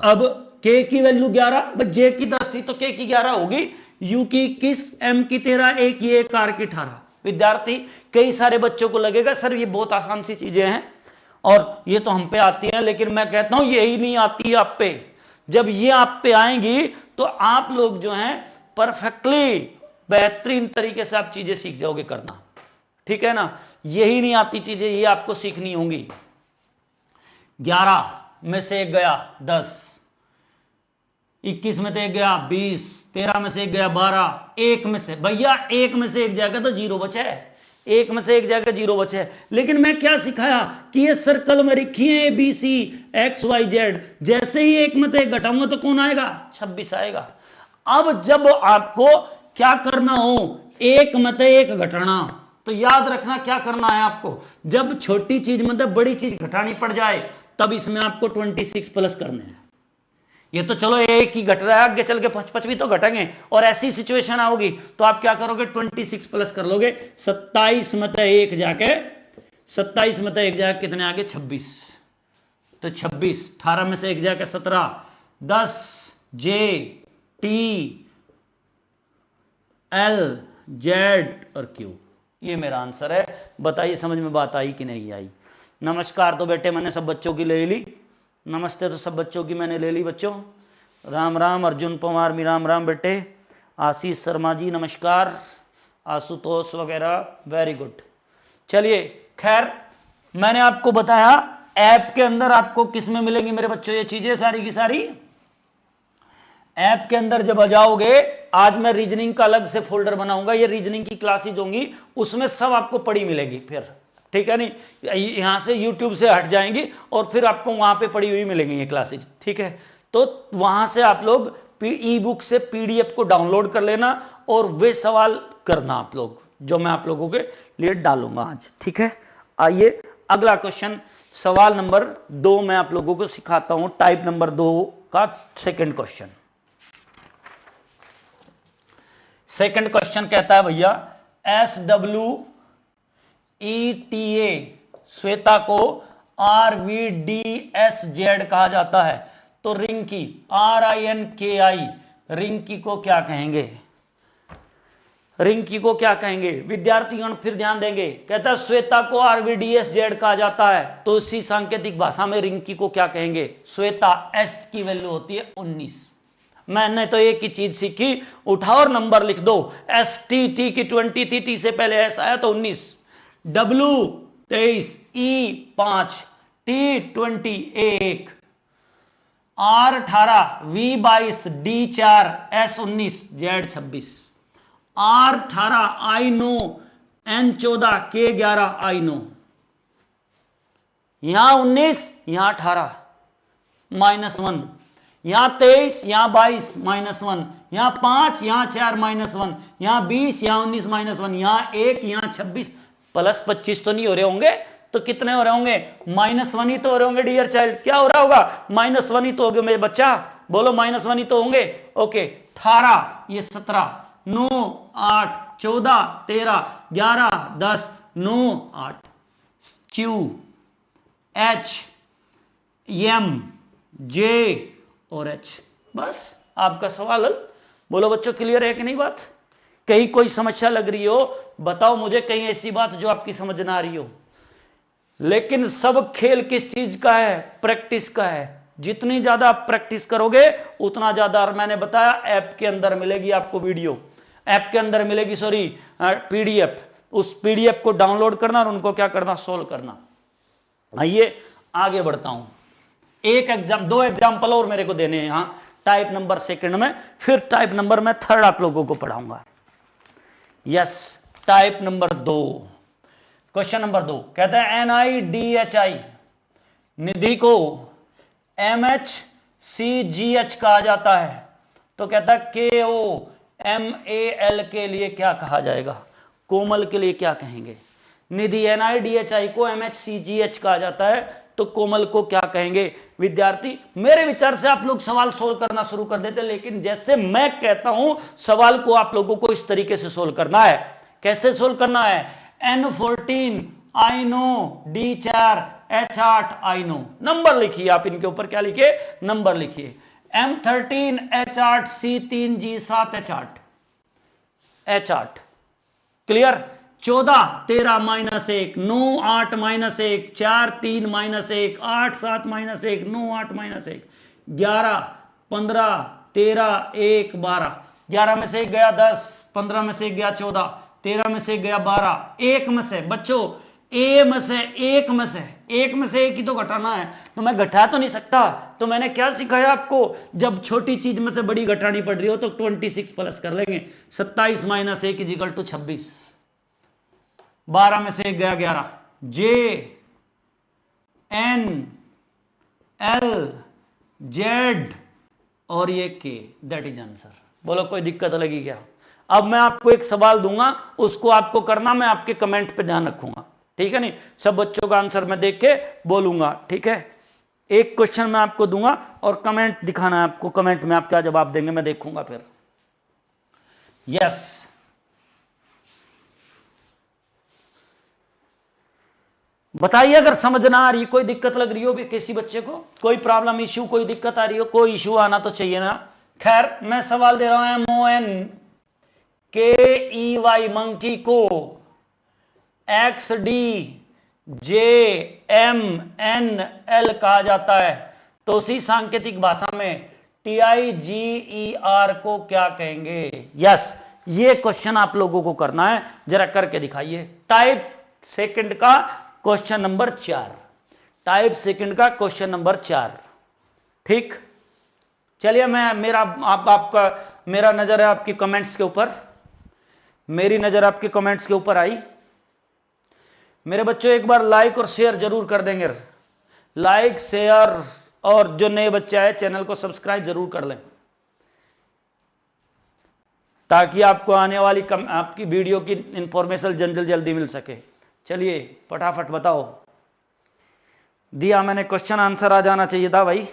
अब k की वैल्यू 11, j की 10 थी तो k की 11 होगी, u की 21, m की 13, a की 1, r की 18। विद्यार्थी कई सारे बच्चों को लगेगा सर ये बहुत आसान सी चीजें हैं और ये तो हम पे आती हैं, लेकिन मैं कहता हूं यही नहीं आती आप पे। जब ये आप पे आएंगी तो आप लोग जो हैं परफेक्टली बेहतरीन तरीके से आप चीजें सीख जाओगे करना, ठीक है ना। यही नहीं आती चीजें, ये आपको सीखनी होंगी। 11 में से 1 गया 10, 21 में से 1 गया 20, 13 में से 1 गया 12, 1 में से भैया 1 में से 1 जाएगा तो 0 बचा है, 1 में से 1 जाएगा 0 बचा है। लेकिन मैं क्या सिखाया कि ये सर्कल में लिखी है ABC XYZ, जैसे ही 1 में से 1 घटाऊंगा तो कौन आएगा, 26 आएगा। अब जब आपको क्या करना हो, 1 में से 1 घटाना, तो याद रखना क्या करना है आपको, जब छोटी चीज मतलब बड़ी चीज घटानी पड़ जाए तब इसमें आपको 26 प्लस करने हैं। ये तो चलो 1 ही घट रहा है, आगे चल के 55 भी तो घटेंगे, और ऐसी सिचुएशन आओगी तो आप क्या करोगे, 26 प्लस कर लोगे। 27 में से 1 जाके, 27 में से 1 जाके कितने आगे 26, तो 26, 18 में से 1 जाके 17, 10 J T L Z और Q, ये मेरा आंसर है। बताइए समझ में बात आई कि नहीं आई। नमस्कार तो बेटे मैंने सब बच्चों की ले ली, नमस्ते तो सब बच्चों की मैंने ले ली बच्चों। राम राम, अर्जुन पवार मी राम राम बेटे, आशीष शर्मा जी नमस्कार, आशुतोष वगैरह वेरी गुड। चलिए खैर, मैंने आपको बताया ऐप के अंदर आपको किस में मिलेंगी मेरे बच्चों ये चीजें सारी की सारी। ऐप के अंदर जब आ जाओगे, आज मैं रीजनिंग का अलग से फोल्डर बनाऊंगा, ये रीजनिंग की क्लासेज होंगी, उसमें सब आपको पढ़ी मिलेगी फिर, ठीक है नहीं, यहां से यूट्यूब से हट जाएंगी और फिर आपको वहां पे पड़ी हुई मिलेंगी ये क्लासेज, ठीक है। तो वहां से आप लोग ई बुक से PDF को डाउनलोड कर लेना और वे सवाल करना आप लोग, जो मैं आप लोगों के लिए डालूंगा आज, ठीक है। आइए अगला क्वेश्चन, सवाल नंबर 2 मैं आप लोगों को सिखाता हूं, टाइप नंबर 2 का सेकंड क्वेश्चन। सेकंड क्वेश्चन कहता है भैया SWETA श्वेता को RVDSZ कहा जाता है, तो रिंकी RINKI रिंकी को क्या कहेंगे, रिंकी को क्या कहेंगे। विद्यार्थीगण फिर ध्यान देंगे, कहता है श्वेता को RVDSZ कहा जाता है, तो उसी सांकेतिक भाषा में रिंकी को क्या कहेंगे। श्वेता S की वैल्यू होती है 19। मैंने तो एक ही चीज सीखी, उठाओ और नंबर लिख दो। ST की 20 थी, T से पहले S आया तो 19, W 23, E 5, T 20 1, R 18, V 22, D 4, S 19, Z 26, R 18 I 9, N 14, K 11 I 9। यहां 19 यहां 18 -1, यहां 23 यहां 22 -1, यहां 5 यहां 4 -1, यहां 20 यहां 19 -1, यहां 1 यहां 26 +25 तो नहीं हो रहे होंगे, तो कितने हो रहे होंगे? -1 ही तो हो रहे होंगे डियर चाइल्ड। क्या हो रहा होगा? -1 ही तो होंगे मेरे बच्चा, बोलो -1 ही तो होंगे। ओके 18, ये 17, 9, 8, 14, 13, 11, 10, 9, 8, Q H M J और H। बस आपका सवाल हल। बोलो बच्चों क्लियर है कि नहीं बात? कहीं कोई समस्या लग रही हो बताओ मुझे, कहीं ऐसी बात जो आपकी समझ ना आ रही हो। लेकिन सब खेल किस चीज का है? प्रैक्टिस का है। जितनी ज्यादा आप प्रैक्टिस करोगे उतना ज्यादा, और मैंने बताया ऐप के अंदर मिलेगी आपको वीडियो, ऐप के अंदर मिलेगी सॉरी पीडीएफ। उस पीडीएफ को डाउनलोड करना और उनको क्या करना? सोल्व करना। आइए आगे बढ़ता हूं। एक एग्जाम, 2 एग्जाम्पल और मेरे को देने हैं यहां टाइप नंबर 2 में, फिर टाइप नंबर में 3 आप लोगों को पढ़ाऊंगा। Yes, type number 2, question number 2 कहता है NIDHI निधि को MHCGH कहा जाता है, तो कहता है KOMAL के लिए क्या कहा जाएगा? कोमल के लिए क्या कहेंगे? निधि NIDHI को MHCGH कहा जाता है तो कोमल को क्या कहेंगे? विद्यार्थी मेरे विचार से आप लोग सवाल सोल्व करना शुरू कर देते, लेकिन जैसे मैं कहता हूं सवाल को आप लोगों को इस तरीके से सोल्व करना है। कैसे सोल्व करना है? N14 I know, D4 H8 I know. Number लिखिए आप, इनके ऊपर क्या लिखिए? नंबर लिखिए। M13 H8 C3 G7 H8 H8 clear. 14 13 -1 9 8 -1 4 3 -1 8 7 -1 9 8 -1 11 15 13 1 12 11 में से 1 गया 10, 15 में से 1 गया 14, 13 में से 1 गया 12, 1 में से बच्चों एक में से एक ही तो घटाना है, तो मैं घटा तो नहीं सकता। तो मैंने क्या सिखाया आपको? जब छोटी चीज में से बड़ी घटानी पड़ रही हो तो 26 प्लस कर लेंगे। 27 - 1 = 26। 12 में से 1 गया 11, J N L Z और ये K, दैट इज आंसर। बोलो कोई दिक्कत लगी क्या? अब मैं आपको एक सवाल दूंगा, उसको आपको करना, मैं आपके कमेंट पे ध्यान रखूंगा, ठीक है नहीं? सब बच्चों का आंसर मैं देख के बोलूंगा, ठीक है? एक क्वेश्चन मैं आपको दूंगा और कमेंट दिखाना है आपको, कमेंट में आप क्या जवाब देंगे मैं देखूंगा फिर। यस, बताइए अगर समझ ना आ रही, कोई दिक्कत लग रही हो भी किसी बच्चे को, कोई प्रॉब्लम इश्यू, कोई दिक्कत आ रही हो, कोई इश्यू आना तो चाहिए ना। खैर मैं सवाल दे रहा हूं, MONKEY मंकी को XDJMNL कहा जाता है, तो उसी सांकेतिक भाषा में TIGER को क्या कहेंगे? यस, ये क्वेश्चन आप लोगों को करना है, जरा करके दिखाइए। टाइप सेकंड का क्वेश्चन नंबर 4, टाइप सेकंड का क्वेश्चन नंबर 4, ठीक। चलिए मैं आपका मेरा नजर है आपकी कमेंट्स के ऊपर, मेरी नजर आपके कमेंट्स के ऊपर आई। मेरे बच्चों एक बार लाइक और शेयर जरूर कर देंगे, लाइक शेयर, और जो नए बच्चे आए चैनल को सब्सक्राइब जरूर कर लें, ताकि आपको आने वाली आपकी वीडियो की इंफॉर्मेशन जल्दी मिल सके। चलिए फटाफट बताओ। दिया मैंने क्वेश्चन, आंसर आ जाना चाहिए था भाई।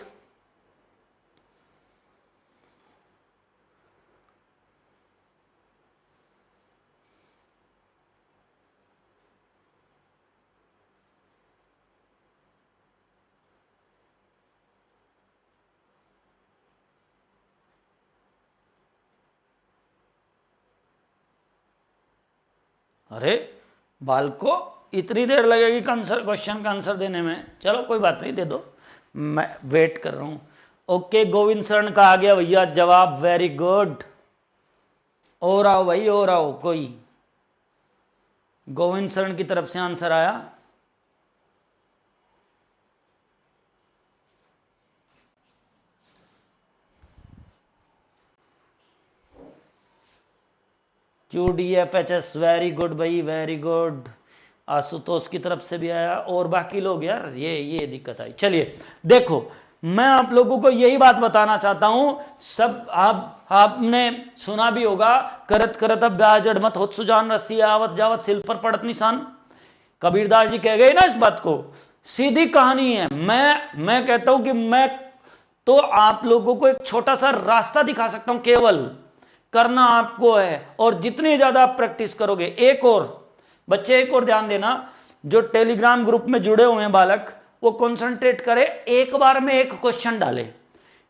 अरे बालको इतनी देर लगेगी क्वेश्चन का आंसर देने में? चलो कोई बात नहीं, दे दो, मैं वेट कर रहा हूं। ओके गोविंद शरण का आ गया भैया जवाब, वेरी गुड। और आओ भाई, और आओ, कोई गोविंद शरण की तरफ से आंसर आया। QDFHS, वेरी गुड भाई, वेरी गुड। आशुतोष की तरफ से भी आया, और बाकी लोग यार ये दिक्कत आई। चलिए देखो, मैं आप लोगों को यही बात बताना चाहता हूं, सब आपने सुना भी होगा, करत करत अब ब्याजड़ मत होत सुजान रस्सी आवत जावत सिल पर पड़त निशान। कबीरदास जी कह गए ना इस बात को, सीधी कहानी है। मैं कहता हूं कि मैं तो आप लोगों को एक छोटा सा रास्ता दिखा सकता हूं, केवल करना आपको है, और जितनी ज्यादा आप प्रैक्टिस करोगे। एक और बच्चे, एक और ध्यान देना, जो टेलीग्राम ग्रुप में जुड़े हुए हैं बालक, वो कंसंट्रेट करे, एक बार में एक क्वेश्चन डाले।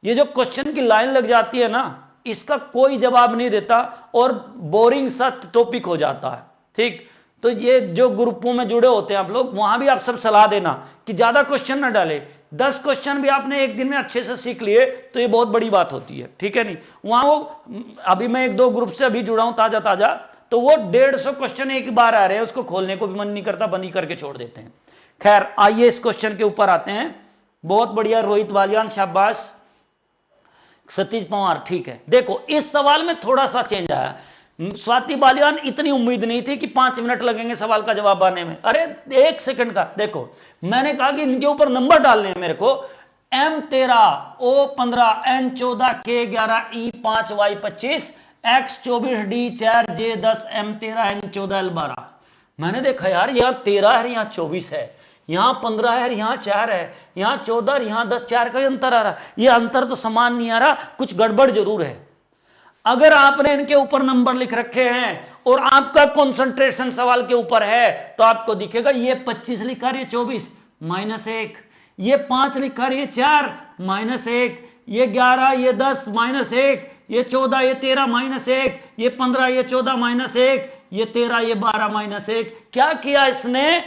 ये जो क्वेश्चन की लाइन लग जाती है ना, इसका कोई जवाब नहीं देता और बोरिंग सा टॉपिक हो जाता है। ठीक, तो ये जो ग्रुपों में जुड़े होते हैं आप लोग, वहां भी आप सब सलाह देना कि ज्यादा क्वेश्चन ना डाले। 10 क्वेश्चन भी आपने एक दिन में अच्छे से सीख लिए तो ये बहुत बड़ी बात होती है, ठीक है नहीं। वहां वो अभी मैं 1-2 ग्रुप से अभी जुड़ा हूं ताजा ताजा, तो वो 150 क्वेश्चन एक बार आ रहे हैं, उसको खोलने को भी मन नहीं करता, बंद ही करके छोड़ देते हैं। खैर, आइए इस क्वेश्चन के ऊपर आते हैं। बहुत बढ़िया रोहित बालियान, शाबाश। सतीश पवार, ठीक है। देखो इस सवाल में थोड़ा सा चेंज आया। स्वाति बालियान, इतनी उम्मीद नहीं थी कि 5 मिनट लगेंगे सवाल का जवाब आने में। अरे 1 सेकंड का। देखो मैंने कहा कि इनके ऊपर नंबर डालने हैं मेरे को। M13, O15, N14, K11, E5, Y25, X24, D4, J10, M13, N14, L12। मैंने देखा यार यहाँ 13 है, यहाँ 24 है, यहाँ 15 है, यहाँ 4 है, यहाँ 14, यहाँ 10, 4 का अंतर आ रहा। ये अंतर तो समान नहीं आ रहा, कुछ गड़बड़ जरूर है। अगर आपने इनके ऊपर नंबर लिख रखे हैं और आपका कंसंट्रेशन सवाल के ऊपर है, तो आपको दिखेगा ये 25 लिखा रही है, 24 -1, ये 5 लिखा रही है, 4 -1, ये 11, ये 10 -1, ये 14, ये 13 -1, ये 15, ये 14 -1, ये 13, ये 12 -1। क्या किया इसने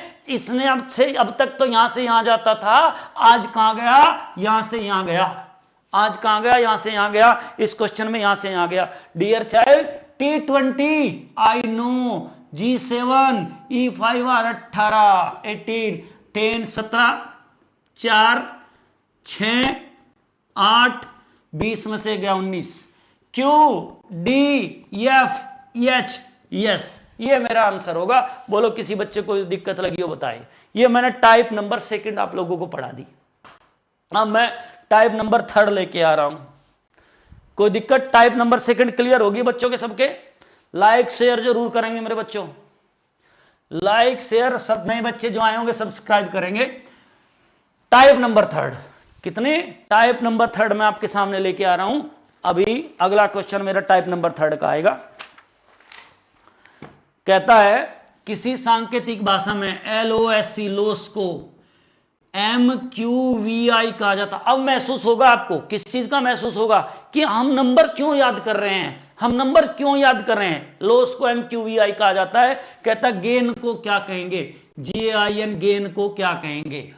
अब तक तो यहां से यहां जाता था, आज कहां गया, यहां से यहां गया। आज कहां गया, यहां से यहां गया। इस क्वेश्चन में यहां से यहां गया। Dear child, T20 I know, G7, E5 18, 18, 10, 17, 4, 6, 8, 20 में से गया 19। Q, D, F, H, yes, ये मेरा आंसर होगा। बोलो किसी बच्चे को दिक्कत लगी हो बताए। ये मैंने टाइप नंबर 2 आप लोगों को पढ़ा दी। अब मैं टाइप नंबर 3 लेके आ रहा हूं। कोई दिक्कत? टाइप नंबर 2 क्लियर होगी बच्चों के सबके? लाइक शेयर जरूर करेंगे मेरे बच्चों, लाइक शेयर। सब नए बच्चे जो आए होंगे सब्सक्राइब करेंगे। टाइप नंबर 3 कितने? टाइप नंबर 3 मैं आपके सामने लेके आ रहा हूं। अभी अगला क्वेश्चन मेरा टाइप नंबर 3 का आएगा। कहता है किसी सांकेतिक भाषा में LOSC लोस को MQVI कहा जाता। अब महसूस होगा आपको, किस चीज का महसूस होगा कि हम नंबर क्यों याद कर रहे हैं, हम नंबर क्यों याद कर रहे हैं। लोस को MQVI कहा जाता है। कहता गेन को क्या कहेंगे, GAIN गेन को क्या कहेंगे,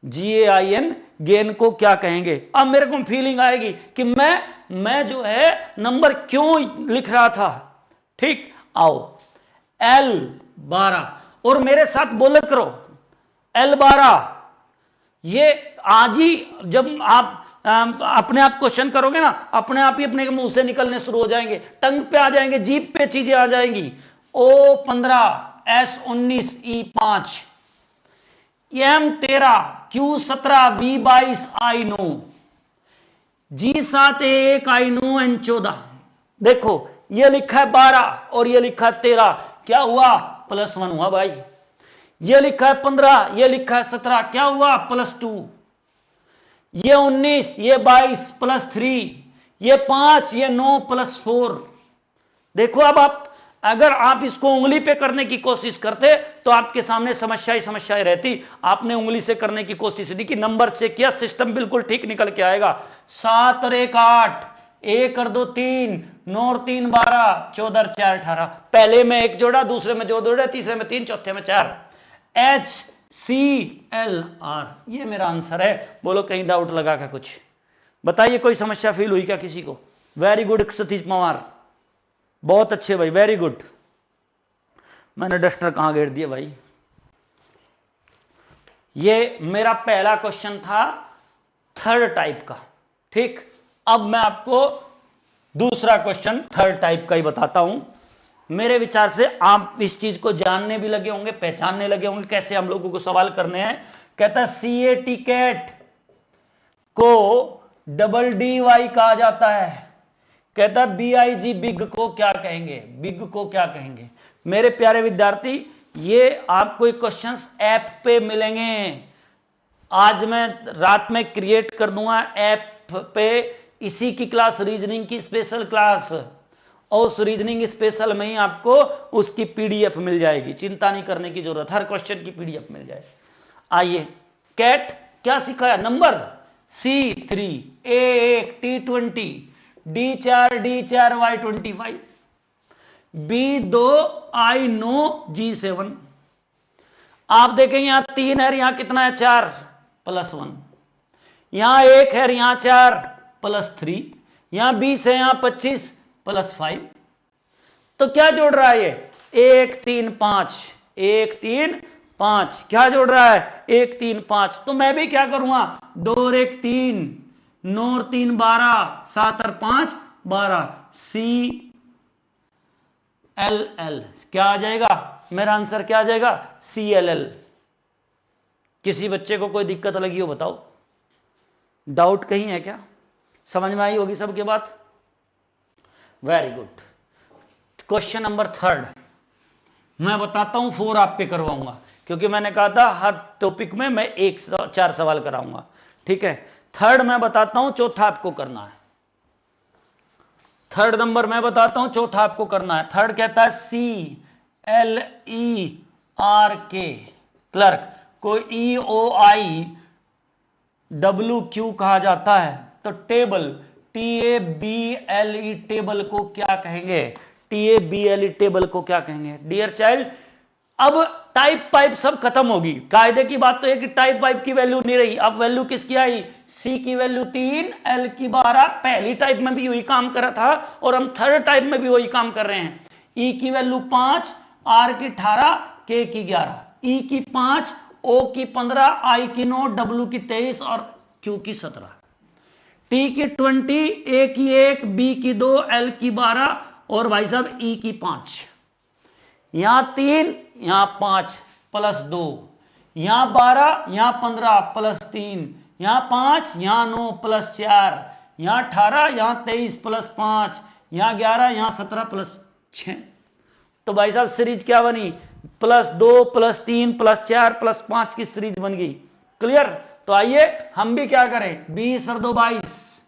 GAIN गेन को क्या कहेंगे। अब मेरे को फीलिंग आएगी कि मैं जो है नंबर क्यों लिख रहा था। ठीक, आओ L12 और मेरे साथ बोले करो L12। ये आज ही जब आप अपने आप क्वेश्चन करोगे ना, अपने आप ही अपने मुंह से निकलने शुरू हो जाएंगे, टंग पे आ जाएंगे, जीभ पे चीजें आ जाएंगी। O15, S19, E5, M13, Q17, V22 I know, G7, A1 I know, N14। देखो ये लिखा है 12 और ये लिखा है 13, क्या हुआ? +1 हुआ भाई। ये लिखा है 15, ये लिखा है 17, क्या हुआ? +2। ये 19, ये 22, +3, ये 5, ये 9, +4। देखो अब अगर आप इसको उंगली पे करने की कोशिश करते तो आपके सामने समस्या ही समस्याएं रहती। आपने उंगली से करने की कोशिश नहीं की, नंबर से किया, सिस्टम बिल्कुल ठीक निकल के आएगा। 7 और 1 8, 1 और 2 3, 9 और 3 12, 14 और 4 18। पहले में 1 जोड़ा, दूसरे में 2 जोड़े, तीसरे में 3, चौथे में 4। HCLR ये मेरा आंसर है। बोलो कहीं डाउट लगा क्या? कुछ बताइए, कोई समस्या फील हुई क्या किसी को? वेरी गुड सतीश पवार, बहुत अच्छे भाई, वेरी गुड। मैंने डस्टर कहां गिर दिया भाई। ये मेरा पहला क्वेश्चन था 3rd टाइप का। ठीक, अब मैं आपको दूसरा क्वेश्चन 3rd टाइप का ही बताता हूं। मेरे विचार से आप इस चीज को जानने भी लगे होंगे, पहचानने लगे होंगे कैसे हम लोगों को सवाल करने हैं। कहता है CAT कैट को DDY कहा जाता है। कहता है BIG बिग को क्या कहेंगे, बिग को क्या कहेंगे। मेरे प्यारे विद्यार्थी, ये आपको क्वेश्चंस ऐप पे मिलेंगे। आज मैं रात में क्रिएट कर दूंगा ऐप पे इसी की क्लास, रीजनिंग की स्पेशल क्लास, और उस रीजनिंग स्पेशल में ही आपको उसकी पीडीएफ मिल जाएगी, चिंता नहीं करने की जरूरत, हर क्वेश्चन की पीडीएफ मिल जाएगी। आइए, कैट क्या सिखाया, number C3, A1, T20, D4, Y25, B2, I no, G7। आप देखेंगे यहां 3 है, यहां कितना है 4 +1, यहां 1 है, यहां 4 +3, यहां 20 है, यहां 25 +5। तो क्या जोड़ रहा है ये, 1 3 5, 1 3 5, क्या जोड़ रहा है 1 3 5। तो मैं भी क्या करूंगा, 2 और 1 3, 9 और 3 12, 7 और 5 12, CLL क्या आ जाएगा, मेरा आंसर क्या आ जाएगा CLL। किसी बच्चे को कोई दिक्कत लगी हो बताओ, डाउट कहीं है क्या, समझ में आई होगी सबकी बात। Very good. क्वेश्चन नंबर 3 मैं बताता हूं, 4 आप पे करवाऊंगा, क्योंकि मैंने कहा था हर टॉपिक में मैं 4 सवाल कराऊंगा, ठीक है। 3 मैं बताता हूं, चौथा आपको करना है। 3 नंबर मैं बताता हूं, चौथा आपको करना है। 3 कहता है CLERK, क्लर्क को EOIWQ कहा जाता है, तो टेबल TABLE टेबल को क्या कहेंगे, TABLE टेबल को क्या कहेंगे डियर चाइल्ड। अब टाइप पाइप सब खत्म होगी, कायदे की बात तो है कि टाइप पाइप की वैल्यू नहीं रही, अब वैल्यू किसकी आई, सी की वैल्यू 3, एल की 12। पहली टाइप में भी वही काम करा था और हम थर्ड टाइप में भी वही काम कर रहे हैं। ई की वैल्यू 5, आर की 18, के की 11, ई की 5, ओ की 15, आई की 9, डब्ल्यू की 23 और क्यू की 17, टी की 20, ए की 1, बी की 2, एल की 12 और भाई साहब ई की 5। यहां 3, यहां 5 +2, यहां 12, यहां 15 +3, यहां 5, यहां 9 +4, यहां 18, यहां 23 +5, यहां 11, यहां 17 +6। तो भाई साहब सीरीज क्या बनी, +2 +3 +4 +5 की सीरीज बन गई। क्लियर। तो आइए हम भी क्या करें, 20 और 2 22,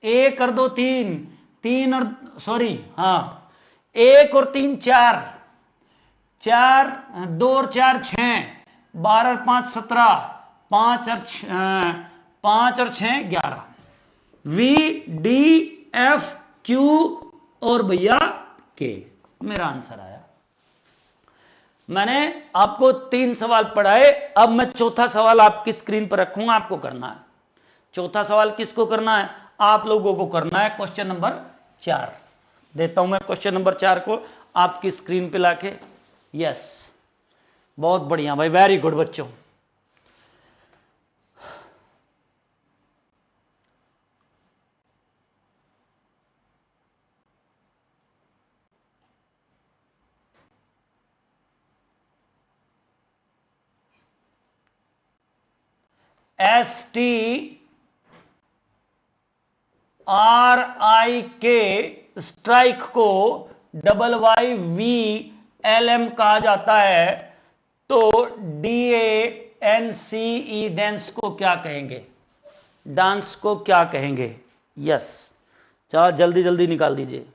1 और 2 3, 3 और सॉरी हाँ 1 और 3 4, 4 2 और 4 6, 12 और 5 17, 5 और 6 11, VDFQ और भैया के, मेरा आंसर आया। मैंने आपको 3 सवाल पढ़ाए, अब मैं चौथा सवाल आपकी स्क्रीन पर रखूंगा, आपको करना है। चौथा सवाल किसको करना है, आप लोगों को करना है। क्वेश्चन नंबर 4 देता हूं मैं, क्वेश्चन नंबर 4 को आपकी स्क्रीन पे लाके। यस, बहुत बढ़िया भाई, वेरी गुड बच्चों। STRIK स्ट्राइक को YYVLM कहा जाता है, तो DANCE डांस को क्या कहेंगे, डांस को क्या कहेंगे। यस, चलो जल्दी जल्दी निकाल दीजिए।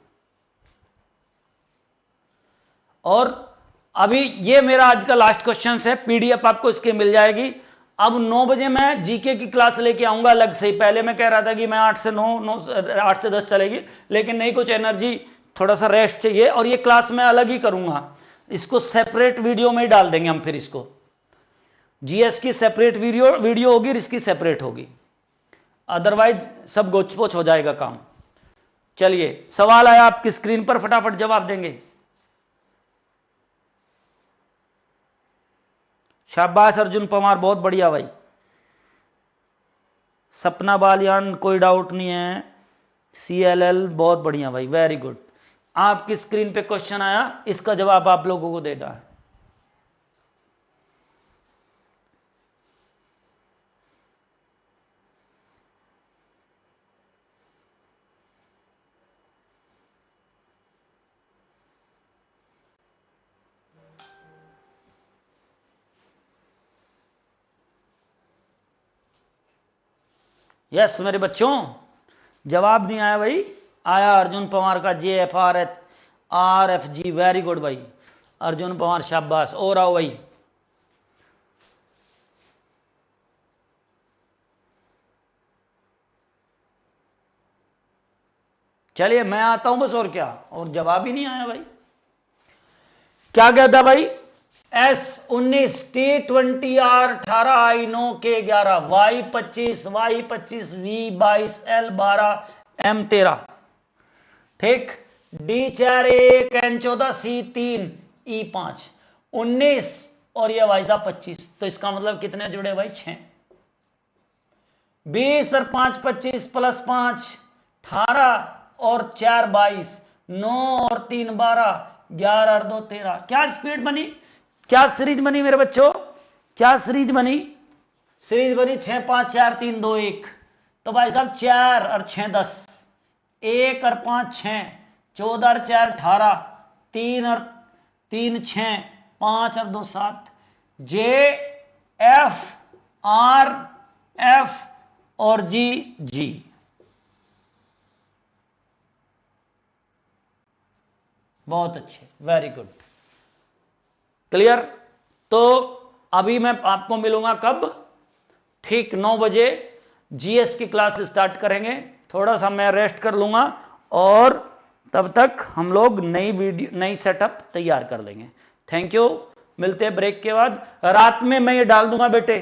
और अभी ये मेरा आज का लास्ट क्वेश्चन है, पीडीएफ आपको इसके मिल जाएगी। अब 9 बजे मैं जीके की क्लास लेके आऊंगा अलग से ही। पहले मैं कह रहा था कि मैं 8 से 9 8 से 10 चलेगी, लेकिन नहीं, कुछ एनर्जी, थोड़ा सा रेस्ट चाहिए, और ये क्लास मैं अलग ही करूंगा। इसको सेपरेट वीडियो में ही डाल देंगे हम, फिर इसको जीएस की सेपरेट वीडियो होगी और इसकी सेपरेट होगी, अदरवाइज सब गोचपोच हो जाएगा काम। चलिए, सवाल आया आपकी स्क्रीन पर, फटाफट जवाब देंगे। शाबाश अर्जुन पवार, बहुत बढ़िया भाई। सपना बालियान, कोई डाउट नहीं है। CLL, बहुत बढ़िया भाई, वेरी गुड। आपकी स्क्रीन पे क्वेश्चन आया, इसका जवाब आप लोगों को देना है। यस मेरे बच्चों, जवाब नहीं आया भाई? आया अर्जुन पवार का JFRG, वेरी गुड भाई अर्जुन पवार, शाबाश। और आओ भाई, चलिए मैं आता हूं बस, और क्या, और जवाब ही नहीं आया भाई। क्या कहता भाई? S19 T20R 18 I9 K11 Y25 Y25 V22 L12 M13, ठीक। D4 1 N14 C3 E5 19 और ये भाई साहब 25, तो इसका मतलब कितने जुड़े भाई? 6। 20 और 5 25 प्लस 5 18 और 4 22 9 और 3 12 11 और 2 13। क्या स्पीड बनी, क्या सीरीज बनी मेरे बच्चों? क्या सीरीज बनी? सीरीज बनी 6 5 4 3 2 1। तो भाई साहब 4 और 6 10, 1 और 5 6, 14 और 4 18, 3 और 3 6, 5 और 2 7। JFRF और G। बहुत अच्छे, वेरी गुड, क्लियर। तो अभी मैं आपको मिलूंगा कब? ठीक 9 बजे जीएस की क्लास स्टार्ट करेंगे। थोड़ा सा मैं रेस्ट कर लूंगा और तब तक हम लोग नई वीडियो, नई सेटअप तैयार कर लेंगे। थैंक यू, मिलते हैं ब्रेक के बाद। रात में मैं ये डाल दूंगा बेटे,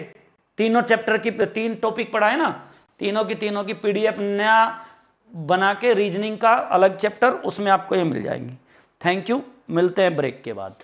तीनों चैप्टर की 3 टॉपिक पढ़ाए ना, तीनों की PDF नया बना के, रीजनिंग का अलग चैप्टर, उसमें आपको ये मिल जाएंगी। थैंक यू, मिलते हैं ब्रेक के बाद।